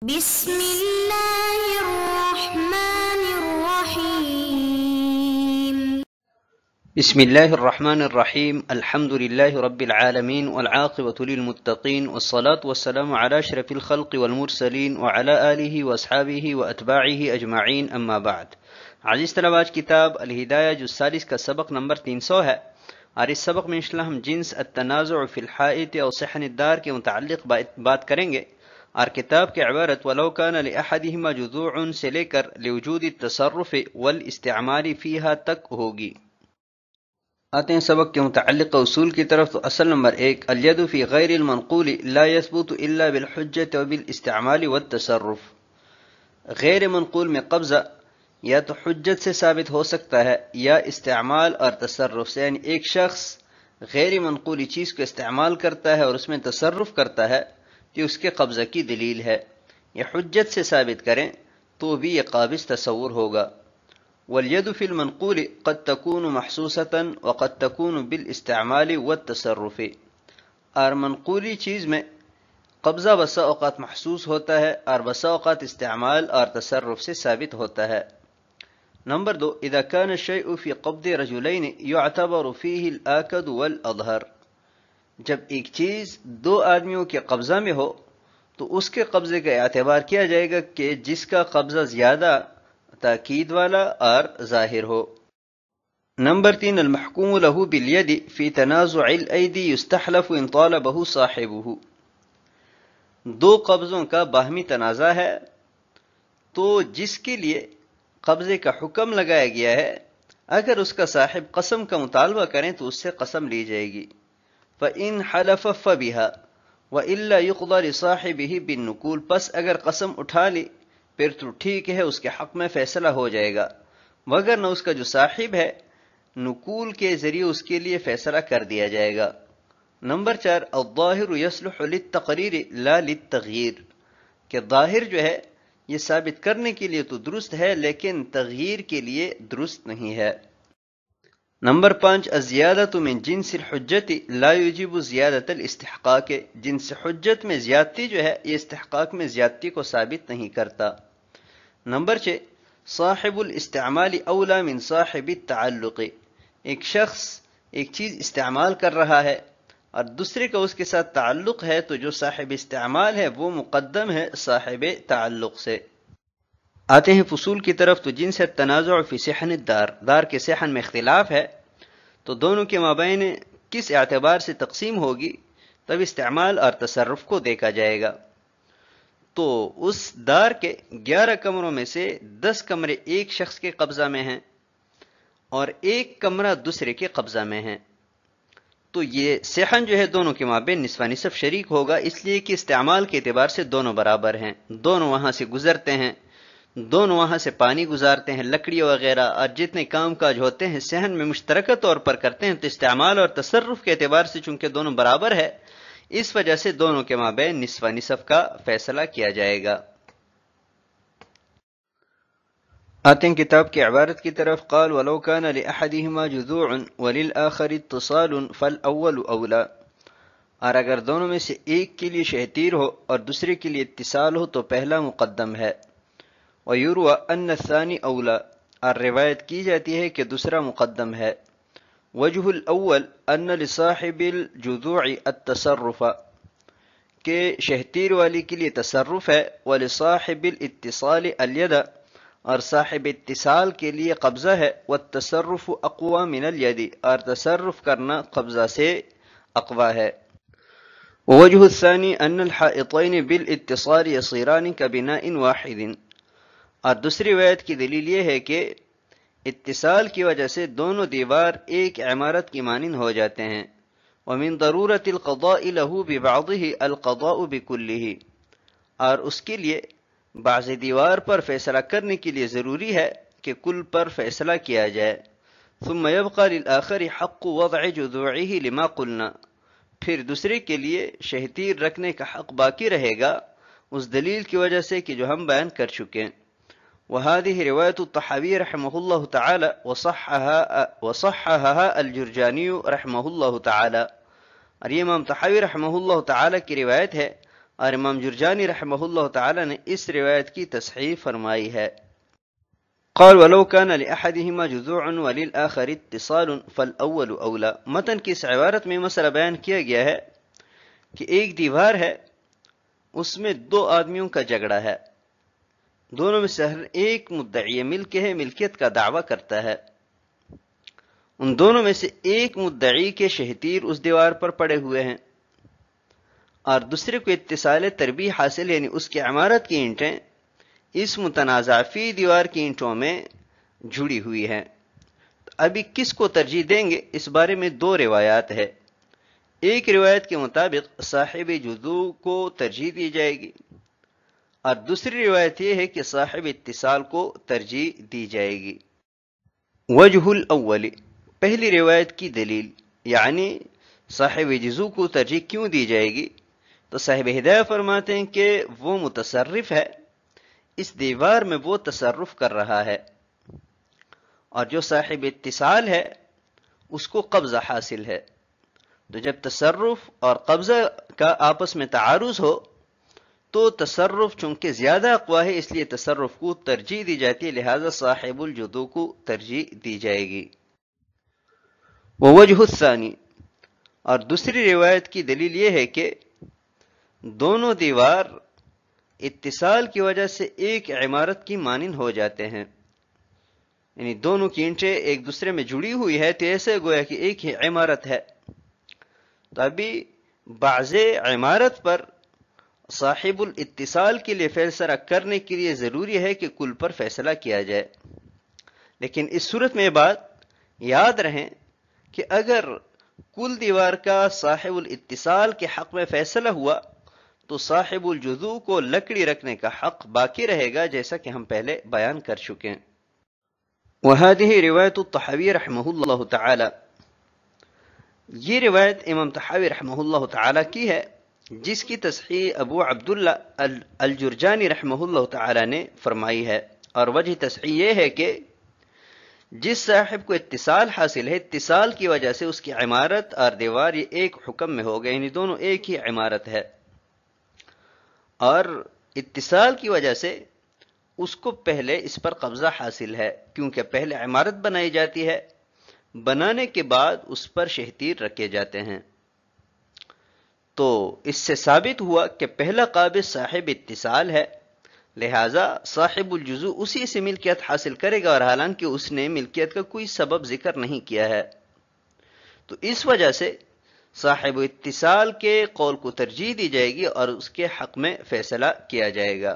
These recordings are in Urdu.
بسم الله الرحمن الرحيم. بسم الله الرحمن الرحيم. الحمد لله رب العالمين والعاقبة للمتقين والصلاة والسلام على أشرف الخلق والمرسلين وعلى آله وأصحابه وأتباعه أجمعين. أما بعد. عزیز طلبہ، آج کتاب الہدایہ جز 40 کا سبق نمبر 300 ہے، اور اس سبق میں انشاءاللہ ہم جنس التنازع فی الحائط اور صحن الدار کے متعلق بات کریں گے، اور کتاب کی عبارت ولو کان لأحدہما جذوع سے لے کر لوجود التصرف والاستعمال فیہا تک ہوگی۔ آتے ہیں سبق کے متعلق اصول کی طرف۔ تو اصل نمبر 1، الید فی غیر المنقول لا یثبت الا بالحجۃ وبالاستعمال والتصرف۔ غیر منقول میں قبضہ یا تو حجت سے ثابت ہو سکتا ہے یا استعمال اور تصرف سے، یعنی ایک شخص غیر منقولی چیز کو استعمال کرتا ہے اور اس میں تصرف کرتا ہے کہ اس کے قبضہ کی دلیل ہے، یا حجت سے ثابت کریں تو بھی یہ قابض تصور ہوگا۔ والید فی المنقول قد تکون محسوسۃ وقد تکون بالاستعمال والتصرف۔ اور منقولی چیز میں قبضہ بسا اوقات محسوس ہوتا ہے اور بسا اوقات استعمال اور تصرف سے ثابت ہوتا ہے۔ نمبر 2، اذا كان الشيء في قبض رجلين يعتبر فيه الآكد والأظهر۔ جب ایک چیز دو آدمیوں کے قبضہ میں ہو تو اس کے قبضے کا اعتبار کیا جائے گا کہ جس کا قبضہ زیادہ تاکید والا اور ظاہر ہو۔ نمبر 3، المحکوم له بالید فی تنازع الایدی یستحلف ان طالبہ صاحبہ۔ دو قبضوں کا باہمی تنازع ہے تو جس کے لیے قبضے کا حکم لگایا گیا ہے، اگر اس کا صاحب قسم کا مطالبہ کریں تو اس سے قسم لی جائے گی۔ فَإِنْ حَلَفَ فَبِهَا وَإِلَّا يُقْضَى لِصَاحِبِهِ بِالنُّقُولِ۔ پس اگر قسم اٹھا لی پھر تو ٹھیک ہے، اس کے حق میں فیصلہ ہو جائے گا، مگر نہ اس کا جو صاحب ہے نقول کے ذریعے اس کے لیے فیصلہ کر دیا جائے گا۔ نمبر 4، الظاہر یصلح للتقریر لا للتغییر۔ کہ ظاہر جو ہے یہ ثابت کرنے کے لیے تو درست ہے لیکن تغییر کے لیے درست نہیں ہے۔ نمبر 5، الزیادۃ من جنس الحجت لا یجب زیادۃ الاستحقاق۔ جنس حجت میں زیادتی جو ہے یہ استحقاق میں زیادتی کو ثابت نہیں کرتا۔ نمبر 6، صاحب الاستعمال اولا من صاحب التعلق۔ ایک شخص ایک چیز استعمال کر رہا ہے اور دوسرے کا اس کے ساتھ تعلق ہے تو جو صاحب استعمال ہے وہ مقدم ہے صاحب تعلق سے۔ آتے ہیں فصول کی طرف۔ تو جنس التنازع فی صحن الدار، دار کے صحن میں اختلاف ہے تو دونوں کے مابین کس اعتبار سے تقسیم ہوگی، تب استعمال اور تصرف کو دیکھا جائے گا۔ تو اس دار کے 11 کمروں میں سے 10 کمرے ایک شخص کے قبضہ میں ہیں اور ایک کمرہ دوسرے کے قبضہ میں ہیں، تو یہ صحن جو ہے دونوں کے مابین نصف نصف شریک ہوگا، اس لیے کہ استعمال کے اعتبار سے دونوں برابر ہیں، دونوں وہاں سے گزرتے ہیں، دونوں وہاں سے پانی گزارتے ہیں، لکڑی وغیرہ اور جتنے کام کاج ہوتے ہیں صحن میں مشترکہ طور پر کرتے ہیں، تو استعمال اور تصرف کے اعتبار سے چونکہ دونوں برابر ہے اس وجہ سے دونوں کے مابین نصف نصف کا فیصلہ کیا جائے گا۔ آتے ہیں کتاب کی عبارت کی طرف۔ قال ولو كان لأحدهما جذوع وللآخر اتصال فالأول أولى۔ اور اگر دونوں میں سے ایک کے لیے شہتیر ہو اور دوسرے کے لیے اتصال ہو تو پہلا مقدم ہے۔ ويروى أن الثاني أولى۔ اور روایت کی جاتی ہے کہ دوسرا مقدم ہے۔ وجہ الاول ان لصاحب الجذوع التصرف، کہ شہتیر والی کے لیے تصرف ہے، ولصاحب الاتصال الید، اور صاحب اتصال کے لیے قبضہ ہے، والتصرف اقوى من الید، اور تصرف کرنا قبضہ سے اقوی ہے۔ ووجہ الثانی ان الحائطین بالاتصال یصیران کبناء واحد۔ اور دوسری روایت کی دلیل یہ ہے کہ اتصال کی وجہ سے دونوں دیوار ایک عمارت کی مانند ہو جاتے ہیں۔ ومن ضرورت القضاء له ببعضه القضاء بكله۔ اور اس کے لیے بعض دیوار پر فیصلہ کرنے کے لیے ضروری ہے کہ کل پر فیصلہ کیا جائے۔ ثم يبقى للآخر حق وضع جذوعه لما قلنا۔ پھر دوسرے کے لیے شہتیر رکھنے کا حق باقی رہے گا اس دلیل کی وجہ سے کہ جو ہم بیان کر چکے ہیں۔ وهذه رواية الطحاوي رحمه الله تعالى وصححها الجرجاني رحمه الله تعالى۔ اور یہ امام طحاوی رحمہ اللہ تعالی کی روایت ہے اور امام جرجانی رحمہ اللہ تعالی نے اس روایت کی تصحیح فرمائی ہے۔ قال ولو كان لأحدهما جذوع وللآخر اتصال فالأول أولى۔ متن کی اس عبارت میں مسئلہ بیان کیا گیا ہے کہ ایک دیوار ہے، اس میں دو آدمیوں کا جھگڑا ہے، دونوں میں سے ہر ایک مدعی ملکیت کا دعویٰ کرتا ہے، ان دونوں میں سے ایک مدعی کے شہتیر اس دیوار پر پڑے ہوئے ہیں اور دوسرے کو اتصال تربیح حاصل یعنی اس کی عمارت کی اینٹیں اس متنازع فی دیوار کی اینٹوں میں جڑی ہوئی ہیں۔ ابھی کس کو ترجیح دیں گے اس بارے میں دو روایات ہے۔ ایک روایت کے مطابق صاحب جذوع کو ترجیح دی جائے گی اور دوسری روایت یہ ہے کہ صاحب اتصال کو ترجیح دی جائے گی۔ وجہ الاول، پہلی روایت کی دلیل یعنی صاحب جذوع کو ترجیح کیوں دی جائے گی، تو صاحب ہدایہ فرماتے ہیں کہ وہ متصرف ہے، اس دیوار میں وہ تصرف کر رہا ہے، اور جو صاحب اتصال ہے اس کو قبضہ حاصل ہے، تو جب تصرف اور قبضہ کا آپس میں تعارض ہو تو تصرف چونکہ زیادہ اقوی ہے اس لیے تصرف کو ترجیح دی جاتی ہے، لہذا صاحب الجذوع کو ترجیح دی جائے گی۔ ووجہ الثانی، اور دوسری روایت کی دلیل یہ ہے کہ دونوں دیوار اتصال کی وجہ سے ایک عمارت کی مانند ہو جاتے ہیں، یعنی دونوں کی اینٹیں ایک دوسرے میں جڑی ہوئی ہے تو ایسے گویا کہ ایک ہی عمارت ہے۔ تو ابھی بعض عمارت پر صاحب الاتصال کے لیے فیصلہ کرنے کے لیے ضروری ہے کہ کل پر فیصلہ کیا جائے، لیکن اس صورت میں بات یاد رہیں کہ اگر کل دیوار کا صاحب الاتصال کے حق میں فیصلہ ہوا تو صاحب الجذوع کو لکڑی رکھنے کا حق باقی رہے گا، جیسا کہ ہم پہلے بیان کر چکے ہیں۔ وهذه روایت الطحاوی رحمہ اللہ تعالی، یہ روایت امام طحاوی رحمہ اللہ تعالی کی ہے جس کی تصحیح ابو عبداللہ الجرجانی رحمہ اللہ تعالی نے فرمائی ہے، اور وجہ تصحیح یہ ہے کہ جس صاحب کو اتصال حاصل ہے اتصال کی وجہ سے اس کی عمارت اور دیوار یہ ایک حکم میں ہو گئے، یعنی دونوں ایک ہی عمارت ہے، اور اتصال کی وجہ سے اس کو پہلے اس پر قبضہ حاصل ہے، کیونکہ پہلے عمارت بنائی جاتی ہے، بنانے کے بعد اس پر شہتیر رکھے جاتے ہیں، تو اس سے ثابت ہوا کہ پہلا قابض صاحب اتصال ہے، لہذا صاحب الجذوع اسی سے ملکیت حاصل کرے گا، اور حالانکہ اس نے ملکیت کا کوئی سبب ذکر نہیں کیا ہے، تو اس وجہ سے صاحب اتصال کے قول کو ترجیح دی جائے گی اور اس کے حق میں فیصلہ کیا جائے گا۔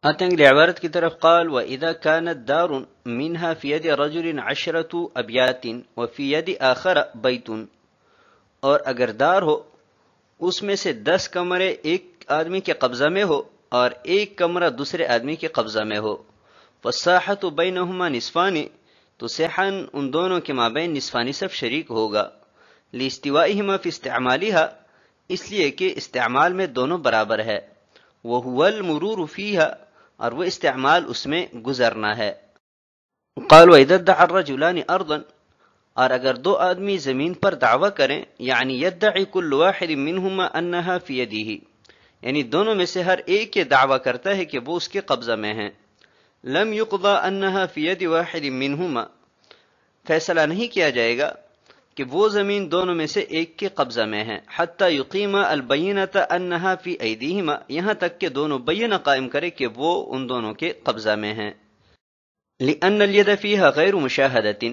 آتے ہیں اگلی عبارت کی طرف۔ قال وَإِذَا كَانَتْ دَارٌ مِنْهَا فِي يَدِ رَجُلٍ 10 أَبْيَاتٍ وَفِي يَدِ آخَرَ بَيْتٌ، اور اگر دار ہو اس میں سے 10 کمرے ایک آدمی کے قبضہ میں ہو اور ایک کمرہ دوسرے آدمی کے قبضہ میں ہو، فَالسَّاحَةُ بَيْنَهُمَا نِصْفَانِ، تو صحن ان دونوں کے مابین نصف نصف شریک ہوگا، لِاسْتِوَائِهِمَا فِي اسْتِعْمَالِهَا، اس لیے کہ استعمال میں دونوں برابر ہے، وَهُوَ الْمُرُورُ فِيهَا، اور وہ استعمال اس میں گزرنا ہے۔ قال وَإِذَا ادَّعَى الرَّجُلَانِ أَرْضًا، اور اگر دو آدمی زمین پر دعویٰ کریں، یعنی يدعي كل واحد منهما أنها في يده، یعنی دونوں میں سے ہر ایک یہ دعویٰ کرتا ہے کہ وہ اس کے قبضہ میں ہیں، لم يقضى أنها في يد واحد منهما، فیصلہ نہیں کیا جائے گا کہ وہ زمین دونوں میں سے ایک کے قبضہ میں ہے، حتی یقیم البینۃ انہا فی ایدیہما، یہاں تک کہ دونوں بینہ قائم کرے کہ وہ ان دونوں کے قبضہ میں ہیں، لأن الید فیہا غیر مشاہدۃ،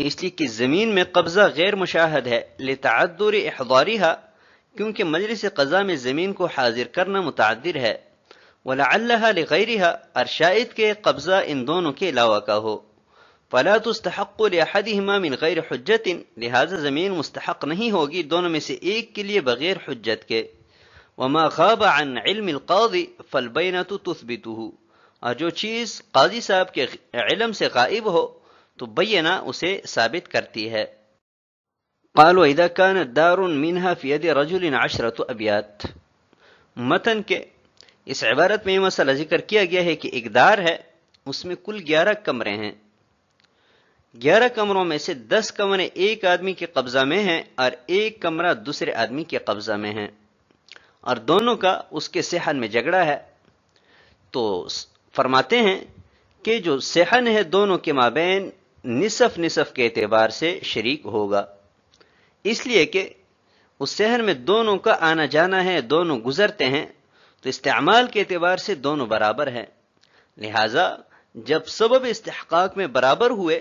اس لیے کہ زمین میں قبضہ غیر مشاہد ہے، لتعذر احضارها، کیونکہ مجلس قضاء میں زمین کو حاضر کرنا متعذر ہے، ولعلها لغیرها، اور شاید کہ قبضہ ان دونوں کے علاوہ کا ہو، فلا تستحق لأحدهما من غیر حجت، لہذا زمین مستحق نہیں ہوگی دونوں میں سے ایک کے لیے بغیر حجت کے، وما غاب عن علم القاضی فالبینۃ تثبته، اور جو چیز قاضی صاحب کے علم سے غائب ہو تو بینہ اسے ثابت کرتی ہے۔ قال وإذا كانت دار منها في يد رجل 10 أبيات، متن کے اس عبارت میں یہ مسئلہ ذکر کیا گیا ہے کہ ایک دار ہے، اس میں کل 11 کمرے ہیں، 11 کمروں میں سے 10 کمرے ایک آدمی کے قبضہ میں ہیں اور ایک کمرہ دوسرے آدمی کے قبضہ میں ہیں، اور دونوں کا اس کے صحن میں جھگڑا ہے، تو فرماتے ہیں کہ جو صحن ہے دونوں کے مابین نصف نصف کے اعتبار سے شریک ہوگا، اس لیے کہ اس صحن میں دونوں کا آنا جانا ہے، دونوں گزرتے ہیں، تو استعمال کے اعتبار سے دونوں برابر ہیں، لہذا جب سبب استحقاق میں برابر ہوئے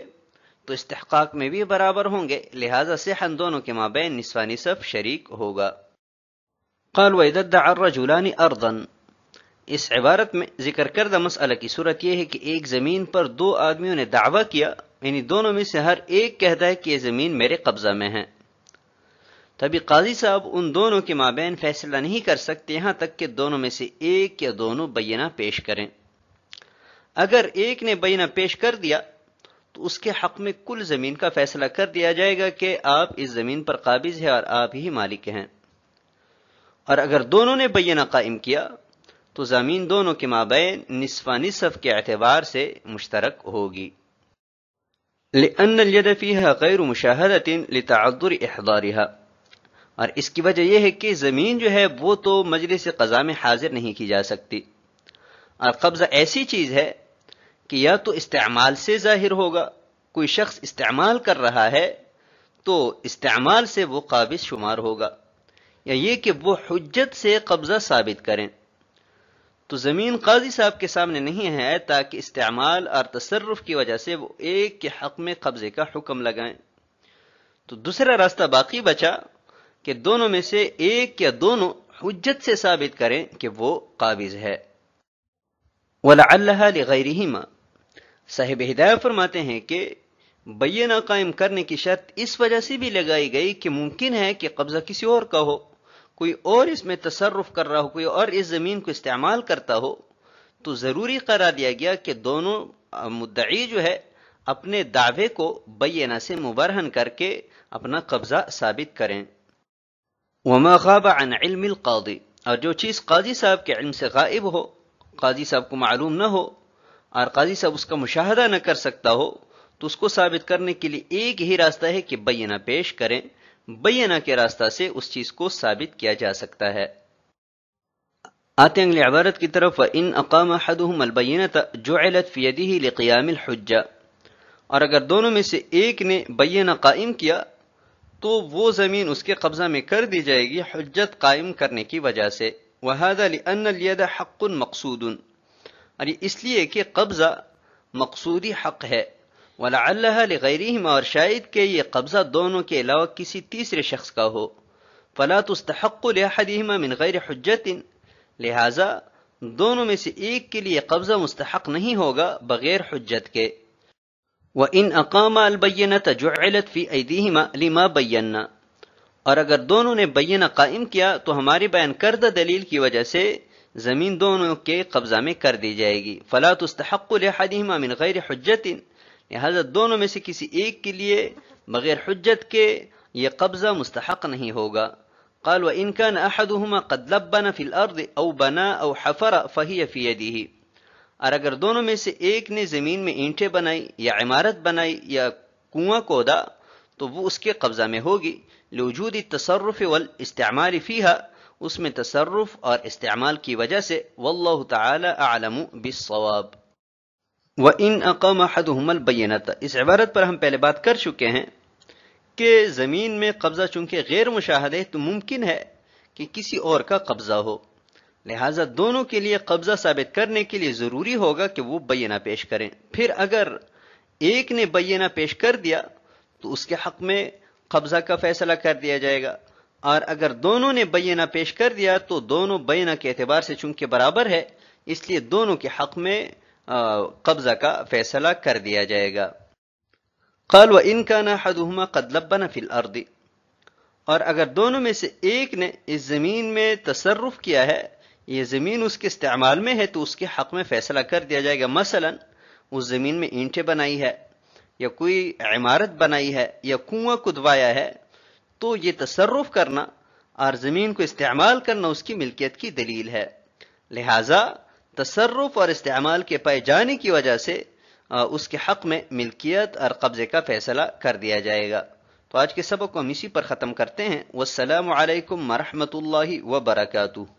تو استحقاق میں بھی برابر ہوں گے، لہذا صحن دونوں کے مابین نصف نصف شریک ہوگا۔ قال وَإِذَا ادَّعَى الرَّجُلَانِ أَرْضًا، اس عبارت میں ذکر کردہ مسئلہ کی صورت یہ ہے کہ ایک زمین پر دو آدمیوں نے دعویٰ کیا، یعنی دونوں میں سے ہر ایک کہتا ہے کہ یہ زمین میرے قبضہ میں ہے، تبھی قاضی صاحب ان دونوں کے مابین فیصلہ نہیں کر سکتے یہاں تک کہ دونوں میں سے ایک یا دونوں بینہ پیش کریں۔ اگر ایک نے بینہ پیش کر دیا تو اس کے حق میں کل زمین کا فیصلہ کر دیا جائے گا کہ آپ اس زمین پر قابض ہیں اور آپ ہی مالک ہیں، اور اگر دونوں نے بینہ قائم کیا تو زمین دونوں کے مابین نصف نصف کے اعتبار سے مشترک ہوگی۔ لأن اليد فيها غیر مشاہدۃ لتعذر احضارها، اور اس کی وجہ یہ ہے کہ زمین جو ہے وہ تو مجلس قضا میں حاضر نہیں کی جا سکتی، اور قبضہ ایسی چیز ہے کہ یا تو استعمال سے ظاہر ہوگا، کوئی شخص استعمال کر رہا ہے تو استعمال سے وہ قابض شمار ہوگا، یا یہ کہ وہ حجت سے قبضہ ثابت کریں، تو زمین قاضی صاحب کے سامنے نہیں ہے تاکہ استعمال اور تصرف کی وجہ سے وہ ایک کے حق میں قبضے کا حکم لگائیں، تو دوسرا راستہ باقی بچا کہ دونوں میں سے ایک یا دونوں حجت سے ثابت کریں کہ وہ قابض ہے۔ وَلَعَلَّهَا لِغَيْرِهِمَا، صاحب ہدایہ فرماتے ہیں کہ بینہ قائم کرنے کی شرط اس وجہ سے بھی لگائی گئی کہ ممکن ہے کہ قبضہ کسی اور کا ہو، کوئی اور اس میں تصرف کر رہا ہو، کوئی اور اس زمین کو استعمال کرتا ہو، تو ضروری قرار دیا گیا کہ دونوں مدعی جو ہے اپنے دعوے کو بینہ سے مبرہن کر کے اپنا قبضہ ثابت کریں۔ وما غاب عن علم القاضی، اور جو چیز قاضی صاحب کے علم سے غائب ہو، قاضی صاحب کو معلوم نہ ہو اور قاضی صاحب اس کا مشاہدہ نہ کر سکتا ہو، تو اس کو ثابت کرنے کے لیے ایک ہی راستہ ہے کہ بینہ پیش کریں، بینہ کے راستہ سے اس چیز کو ثابت کیا جا سکتا ہے۔ آتے ہیں اگلی عبارت کی طرف، وَإِنْ أَقَامَ أَحَدُهُمَا الْبَيِّنَةَ جُعِلَتْ فِي يَدِهِ لِقِيَامِ الْحُجَّةِ، اور اگر دونوں میں سے ایک نے بینہ قائم کیا تو وہ زمین اس کے قبضہ میں کر دی جائے گی حجت قائم کرنے کی وجہ سے۔ وَهَذَا لِأَنَّ الْيَدَ حَقٌّ مَقْصُودٌ، اور یہ اس لیے کہ قبضہ مقصودی حق ہے، وَلَعَلَّهَا لِغَيْرِهِمَا، اور شاید کہ یہ قبضہ دونوں کے علاوہ کسی تیسرے شخص کا ہو، فَلَا تُسْتَحَقُّ لِأَحَدِهِمَا مِنْ غَيْرِ حُجَّةٍ، لہذا دونوں میں سے ایک کے لیے قبضہ مستحق نہیں ہوگا بغیر حجت کے۔ وَإِنْ أَقَامَ الْبَيِّنَةَ جُعِلَتْ فِي أَيْدِيهِمَا لِمَا بَيَّنَّا، اور اگر دونوں نے بینہ قائم کیا تو ہماری بیان کردہ دلیل کی وجہ سے زمین دونوں کے قبضہ میں کر دی جائے گی۔ فَلَا تُسْتَحَقُّ لِأَحَدِهِمَا مِنْ غَيْرِ حُجَّةٍ، لہذا دونوں میں سے کسی ایک کے لیے بغیر حجت کے یہ قبضہ مستحق نہیں ہوگا۔ قال وَإِنْ كَانَ أَحَدُهُمَا قَدْ لَبَّنَ فِي الْأَرْضِ أَوْ بَنَا أَوْ حَفَرَ فَهِيَ فِي يَدِهِ، اور اگر دونوں میں سے ایک نے زمین میں اینٹیں بنائی یا عمارت بنائی یا کنواں کھودا تو وہ اس کے قبضہ میں ہوگی، لوجود التصرف والاستعمال فيها، اس میں تصرف اور استعمال کی وجہ سے، واللہ تعالی اعلم بالصواب۔ وَإِنْ أَقَامَ أَحَدُهُمَا الْبَيِّنَةَ، اس عبارت پر ہم پہلے بات کر چکے ہیں کہ زمین میں قبضہ چونکہ غیر مشاہدہ ہے تو ممکن ہے کہ کسی اور کا قبضہ ہو، لہٰذا دونوں کے لیے قبضہ ثابت کرنے کے لیے ضروری ہوگا کہ وہ بینہ پیش کریں۔ پھر اگر ایک نے بینہ پیش کر دیا تو اس کے حق میں قبضہ کا فیصلہ کر دیا جائے گا، اور اگر دونوں نے بینہ پیش کر دیا تو دونوں بینہ کے اعتبار سے چونکہ برابر ہے اس لیے دونوں کے حق میں قبضہ کا فیصلہ کر دیا جائے گا۔ قال وَإِنْ كَانَ أَحَدُهُمَا قَدْ لَبَّنَ فِي الْأَرْضِ، اور اگر دونوں میں سے ایک نے اس زمین میں تصرف کیا ہے، یہ زمین اس کے استعمال میں ہے، تو اس کے حق میں فیصلہ کر دیا جائے گا۔ مثلا اس زمین میں اینٹیں بنائی ہے یا کوئی عمارت بنائی ہے یا کنواں کھدوایا ہے، تو یہ تصرف کرنا اور زمین کو استعمال کرنا اس کی ملکیت کی دلیل ہے، لہٰذا تصرف اور استعمال کے پائے جانے کی وجہ سے اس کے حق میں ملکیت اور قبضے کا فیصلہ کر دیا جائے گا۔ تو آج کے سبق کو ہم اسی پر ختم کرتے ہیں۔ والسلام علیکم ورحمۃ اللہ وبرکاتہ۔